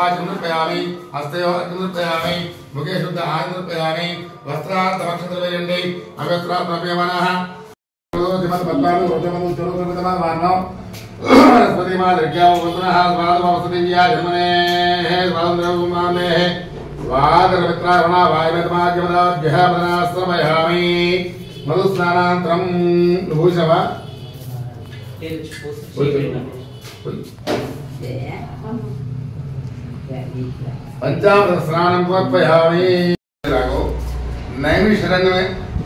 वाचमर्पयामि हस्तयोर्पयामि मुखे शुद्ध आनंदर्पयामि वस्त्रार्थ वक्षद्रव्येण्डे अवस्त्रार्पयमानः दिमत पत्तानु रोचमनु चरुतमतमा वान्नो रस्पतिमा दर्ग्याव वन्दनः स्वादवसतिव्या जन्मने स्वादन्द्रवमाने स्वादरमित्रावणा वायवेतमाद्यमदाभ्यः प्रदास्त्रमयामि मधुस्नानान्तरं भूषव पंचामृत स्नानं समर्पयामि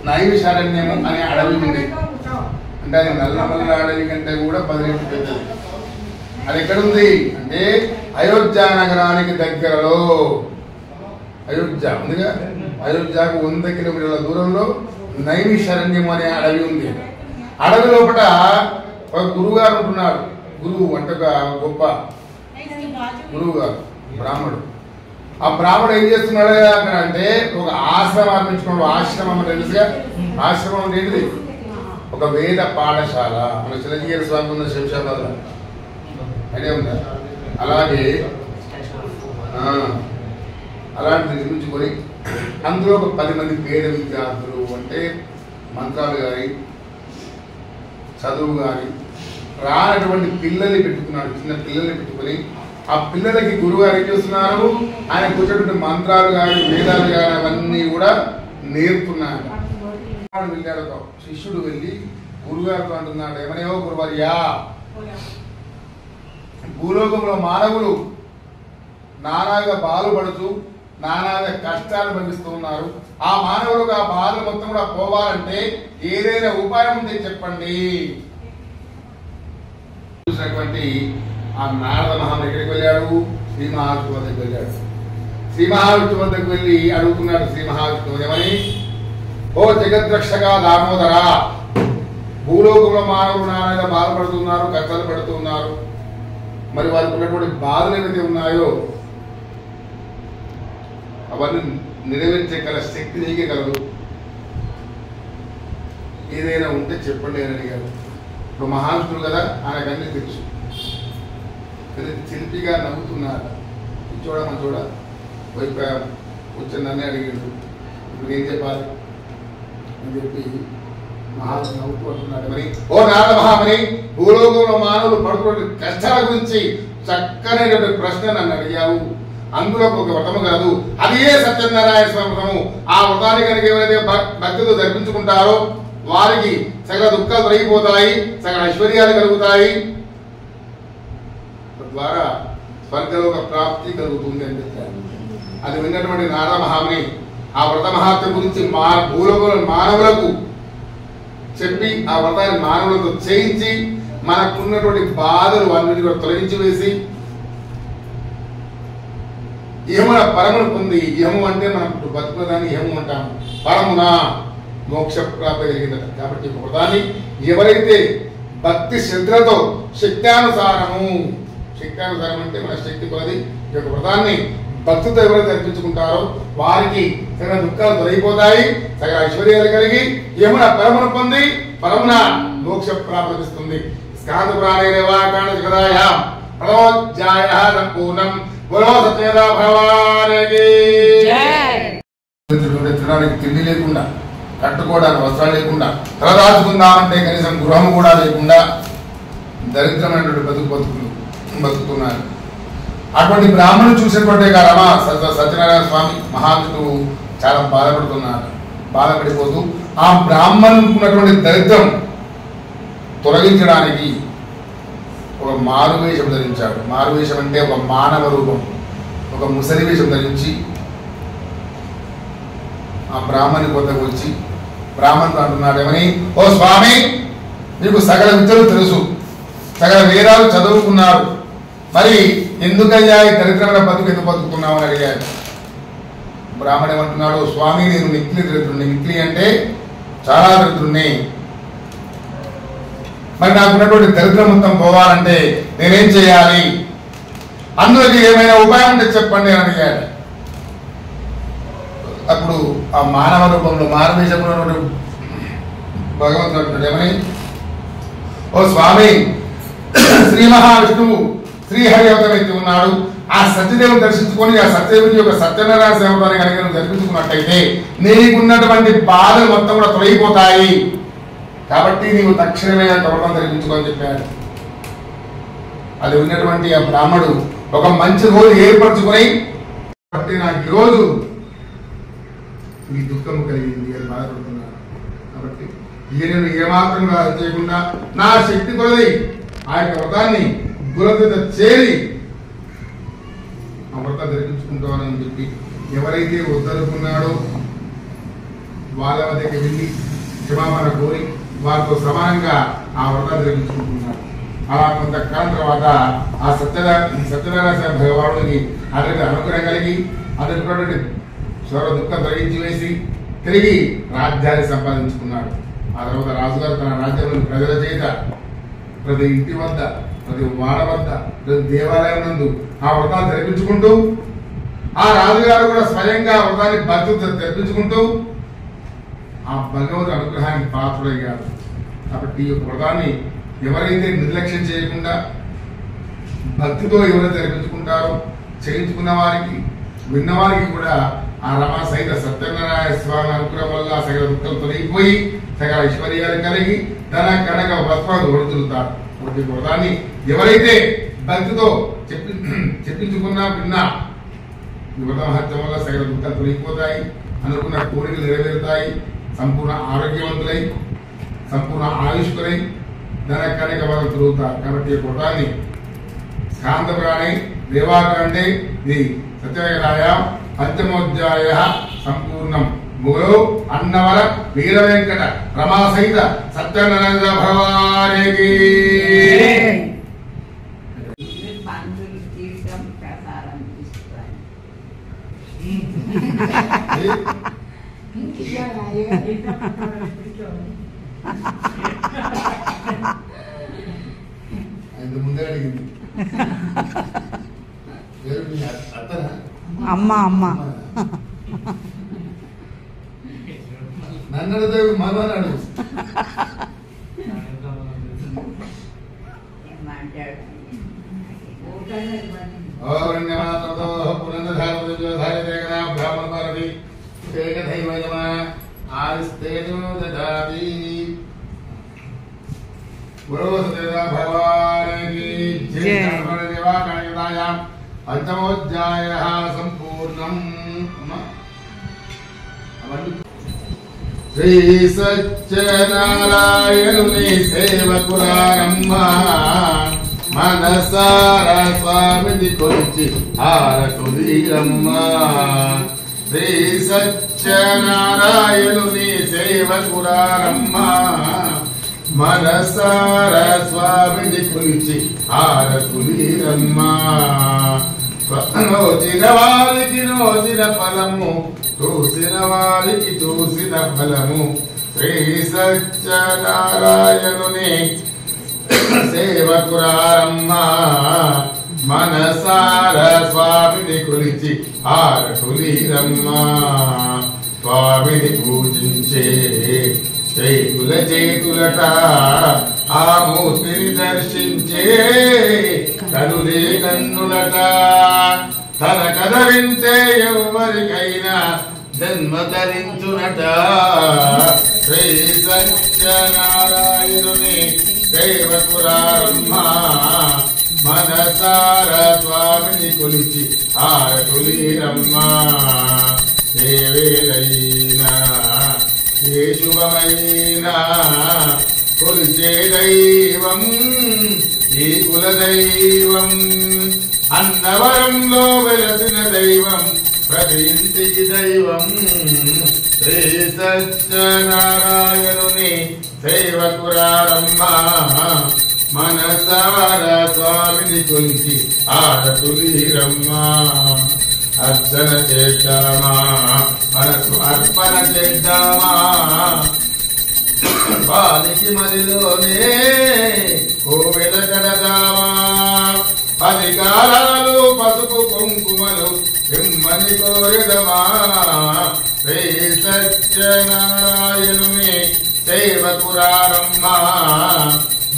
నైమిషారణ్యము అనే అడవి ఉంది అంటే అది నల్లమల్ల అడవి కంటే కూడా 10 రెట్లు పెద్దది అది ఎక్కడ ఉంది అంటే అయోధ్య నగరానికి దగ్గరలో అయోధ్య ఉందిగా అయోధ్యకు 100 కిలోమీటర్ల దూరంలో నైమిషారణ్యం అనే అడవి ఉంది అడవి లోపల ఒక గురువు గారు ఉంటున్నారు గురువు అంటే గొప్ప గురువు గారు బ్రాహ్మడు ఆ బ్రాహ్మడు ఏం చేస్తున్నాడు అక్కడ అంటే ఒక ఆశ్రమం నిర్మించుకున్నాడు ఆశ్రమం తెలుసుగా ఆశ్రమం అంటే ఏంటిది ఒక వేద పాఠశాల మన చిరంజీవి స్వామి ఉన్న శంషాబాద్ అదే ఉందా అలాగే అలాంటి నిర్మించుకొని అందులో ఒక 10 మంది పేద విద్యార్థులు అంటే మంత్రాలు కానీ చదువు కానీ రానటువంటి పిల్లల్ని పెట్టుకున్నాడు చిన్న పిల్లల్ని పెట్టుకొని ఆ పిల్లలకి గురువుగారు ఏం చేస్తున్నారు ఆయన కూర్చోటువంటి మంత్రాలు కానీ వేదాలు కానీ అవన్నీ కూడా నేర్పుతున్నారు వెళ్ళాడు శిష్యుడు వెళ్ళి గురుగారితో అంటున్నాడు ఏమనేవో గురువర్యా భూలోకంలో మానవులు నానాగా బాధపడుతూ నానాగా కష్టాలు భవిస్తూ ఉన్నారు ఆ మానవులకు ఆ బాధలు మొత్తం కూడా పోవాలంటే ఏదైనా ఉపాయం ఉంటే చెప్పండి చూసినటువంటి ఆ నారద మహాముని ఎక్కడికి వెళ్ళాడు శ్రీ మహావిష్ణువు వద్దకు వెళ్ళాడు శ్రీ మహావిష్ణువు వద్దకు వెళ్ళి అడుగుతున్నాడు శ్రీ మహావిష్ణువు ఏమని ఓ జగద్రక్షగా దామోదరా భూలోకంలో మానవులు నానాగా బాధపడుతున్నారు కష్టాలు పడుతున్నారు మరి వారికి ఉన్నటువంటి బాధలు ఏవైతే ఉన్నాయో అవన్నీ నెరవేర్చగల శక్తి నీకే కలదు ఏదైనా ఉంటే చెప్పండి అని అడిగారు ఇప్పుడు మహావిష్ణువు కదా ఆయనకన్నీ తెలుసు శిల్పిగా నవ్వుతున్నారు చూడమని చూడ వైపు వచ్చిందని అడిగాడు ఇప్పుడు ఏం చెప్పాలి అని చెప్పి మహావిష్ణువు నవ్వుతూ అంటున్నాడు మరి ఓ నారద మహాముని భూలోకంలో మానవులు పడుతున్న కష్టాల గురించి చక్కనైనటువంటి ప్రశ్న నన్ను అడిగావు అందులో ఒక వ్రతము కాదు అదే సత్యనారాయణ స్వామి వ్రతము ఆ వ్రతాన్ని కనుక ఎవరైతే భక్తితో జరిపించుకుంటారో వారికి సకల దుఃఖాలు తొలగిపోతాయి సకల ఐశ్వర్యాలు కలుగుతాయి తద్వారా స్వర్గలోక ప్రాప్తి కలుగుతుంది అని చెప్పారు అది విన్నటువంటి నారద మహాముని ఆ వ్రత మహాత్మ గురించి భూలోకంలో మానవులకు చెప్పి ఆ వ్రతాన్ని మానవులతో చేయించి మనకున్నటువంటి బాధలు అన్నిటి కూడా తొలగించి వేసి ఇహమున పరమును పొంది ఇహము అంటే మనం బతుకుదాన్ని ఇహము అంటాము పరమున మోక్ష ప్రాప్తి కలిగిందట కాబట్టి ఒక వ్రతాన్ని ఎవరైతే భక్తి శ్రద్ధలతో శక్తానుసారం అంటే మన శక్తి కొలది ఈ యొక్క వ్రతాన్ని భక్తితో ఎవరైతే అర్పించుకుంటారో వారికి సకల దుఃఖాలు తొలగిపోతాయి సకల ఐశ్వర్యాలు కలిగి యమున పరమును పొంది పరమున మోక్ష ప్రాప్తిస్తుంది స్కాంద ప్రాణేరేవాకాండ జగదాయ ప్రథమోధ్యాయ సంపూర్ణం बोलो सत्यदा भगवान की తినడానికి తిండి లేకుండా, కట్టుకోవడానికి వస్త్రాలు లేకుండా, తలదాచుకుందామంటే కనీసం గృహం కూడా లేకుండా దరిద్రమైనటువంటి బతుకుతున్నారు. అటువంటి బ్రాహ్మణులు చూసినటువంటి రమా సత్యనారాయణ స్వామి మహావిష్ణువు చాలా బాధపడిపోతూ ఆ బ్రాహ్మణుకున్నటువంటి దరిద్రం తొలగించడానికి ఒక మారువేషం ధరించాడు. మారువేషం అంటే ఒక మానవ రూపం, ఒక ముసలి వేషం ధరించి ఆ బ్రాహ్మణి కొద్దకు వచ్చి బ్రాహ్మణుడు అంటున్నాడు, ఏమని, ఓ స్వామి, మీకు సకల విద్యలు తెలుసు, సకల వేదాలు చదువుకున్నారు, మరి ఎందుకయ్యా ఈ దరిద్రమైన బతుకు ఎందుకు బతుకుతున్నావు అని అడిగాడు. బ్రాహ్మణుడు ఏమంటున్నాడు, స్వామి, నేను మిక్కిలి దరిద్రుడిని. మిక్కిలి అంటే చాలా దరిద్రుడిని. మరి నాకున్నటువంటి దరిద్రం మొత్తం పోవాలంటే నేనేం చేయాలి? అందులోకి ఏమైనా ఉపాయం ఉంటే చెప్పండి అని అడిగాడు. అప్పుడు ఆ మానవ రూపంలో మారువేషంలో భగవంతుడు అంటున్నాడు, ఏమని, ఓ స్వామి, శ్రీ మహావిష్ణువు శ్రీహరి అవతరైతే ఉన్నాడు. ఆ సత్యదేవుని దర్శించుకొని ఆ సత్యదేవుని యొక్క సత్యనారాయణ సేవని కనుక నువ్వు దర్శించుకున్నట్టయితే నీకున్నటువంటి బాధలు మొత్తం కూడా తొలగిపోతాయి. కాబట్టి నీవు తక్షణమే వ్రతం ధరించుకొని చెప్పాడు. అది ఉన్నటువంటి ఆ బ్రాహ్మడు ఒక మంచి రోజు ఏర్పరచుకొని, కాబట్టి నాకు ఈరోజు ఈ దుఃఖం కలిగింది అని బాధపడుతున్నాను. కాబట్టి నేను ఏమాత్రం చేయకుండా నా శక్తి కొలది ఆ యొక్క వ్రతాన్ని గురుత చేరి ఆ వ్రతం ధరించుకుంటానని చెప్పి ఎవరైతే వద్దనుకున్నాడో వాళ్ళ వద్దకి వెళ్ళి క్షమాపణ కోరి వారితో సమానంగా ఆ వ్రతం ధరించుకుంటున్నాడు. అలా కొంతకాలం తర్వాత ఆ సత్యనారాయణ భగవానుడికి అతనికి అనుగ్రహం కలిగి అతనికి స్వర దుఃఖం తొలగించి వేసి తిరిగి రాజ్యాన్ని సంపాదించుకున్నాడు. ఆ తర్వాత రాజుగారు తన రాజ్యంలోని ప్రజల చేత ప్రతి ఇంటి వద్ద, ప్రతి వాడ వద్ద, ప్రతి దేవాలయం నందు ఆ వ్రతాన్ని జరిపించుకుంటూ, ఆ రాజుగారు కూడా స్వయంగా వ్రతాన్ని భక్తులతో జరిపించుకుంటూ ఆ భగవంతుడి అనుగ్రహానికి పాత్రుడయ్యాడు. కాబట్టి ఈ వ్రతాన్ని ఎవరైతే నిర్లక్ష్యం చేయకుండా భక్తితో ఎవరైతే జరిపించుకుంటారో, చేయించుకున్న వారికి, విన్నవారికి కూడా ఆ రమా సహిత సత్యనారాయణ స్వామి అనుగ్రహం వల్ల సకల దుఃఖాలు తొలగిపోయి సకల ఐశ్వర్యాలు కలిగి ధన కనక వస్త్రాలు ఒడుతులుతారు. ఒకటి వ్రతాన్ని ఎవరైతే భక్తితో చెప్పించుకున్నా, విన్నా, వ్రత మహత్వం వల్ల సకల దుఃఖాలు తొలగిపోతాయి, అనుకున్న కోరికలు నెరవేరుతాయి, సంపూర్ణ ఆరోగ్యవంతులై, సంపూర్ణ ఆయుష్కులై, ధన కనక వరం తిరుగుతారు. కాబట్టి ఈ వ్రతాన్ని శాంతపురాణే దేవాకాండే ది సత్యనారాయ పంచమోధ్యాయ సంపూర్ణం ముగులో అన్నవర వీర వెంకట రమా సహిత సత్యనారాయణ భగవానికి ముందే అడిగింది అమ్మా అమ్మా నన్ను అడితే మనవాడు బ్రాహ్మణ భారతి ఏకదైవయమ ఆరిస్తేజో దదాతి భగవానికి దేవాకాయదాయాం పంచమోధ్యాయ సంపూర్ణం. శ్రీ సత్యనారాయణుని సేవకురారమ్మ మనసార స్వామిని కొలిచి హారతులీరమ్మ. శ్రీ సత్యనారాయణుని సేవకురారమ్మ మనసార స్వామిని కొలిచి హారతులీరమ్మ. నోచిన వారికి నోచిన ఫలము, చూసిన వారికి చూసిన ఫలము. శ్రీ సత్యనారాయణుని సేవకురారమ్మ మనసార స్వామిని కొలిచి హారతులీరమ్మ. స్వామిని పూజించే చేతుల చేతులట ఆ మూర్తిని దర్శించే కనులే కన్నులట. తన కథ వింటే ఎవరికైనా జన్మతరించునట శ్రీ సత్యనారాయణుని సేవకురారమ్మ మనసార స్వామిని కొలిచి హారతులీరమ్మ ఏ వేళైనా ఏ శుభమైనా కొలిచే దైవం ఈ కులదైవం అన్నవరంలో వెలసిన దైవం ప్రతి ఇంటికి దైవం శ్రీ సత్యనారాయణుని సేవకురారమ్మ మనసార స్వామిని కొలిచి ఆరతులీరమ్మ అర్చన చేద్దామా మనసు అర్పణ చేద్దామా వారికి మదిలోనే కోవెల కడదామా 10 కాలాలు పసుపు కుంకుమలు ఇమ్మని కోరిదమా శ్రీ సత్యనారాయణుని సేవకురారమ్మ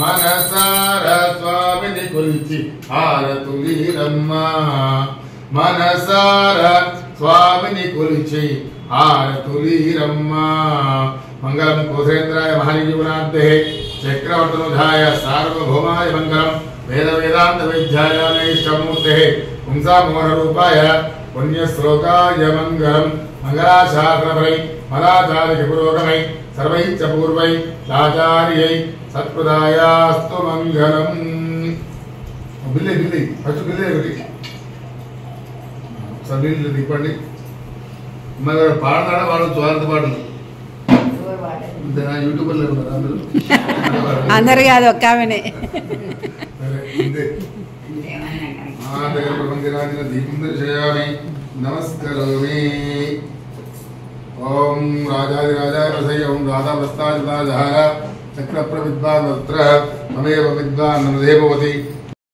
మనసార స్వామిని కొలిచి హారతులీరమ్మ మనసార స్వామిని కొలిచి హారతులీరమ్మ మంగళం కోసేంద్రాయ మహాజీవనార్థే చక్రవర్తనుధాయ సార్వభౌమాయ మంగళం వేద వేదాంత విద్యాయాయ ఇష్టమూర్తే పుంసామోహరూపాయ పుణ్యశ్లోకాయ మంగళం మంగళాశాసనపరై మలాచార్య పురోగమై సర్వైశ్చ పూర్వై ఆచార్యై సత్ప్రదాయాస్తు మంగళం. బిల్లి బిల్లి ఫస్ట్ బిల్లి ఒకటి సభ్యులు తిప్పండి. మరి పాడతాడా వాడచ్చు వాళ్ళతో పాటలు యూట్యూబర్లో ఉన్నారు అందరు కాదు ఒక్క ఆమెనే. దీపం దర్శయామి నమస్కరోమి. ఓం రాజాదిరాజాయ రసయ ఓం రాధావస్తాజాధార చక్ర ప్రవిద్వాన్ వస్త్ర మమేవ విద్వాన్ నమదేవవతి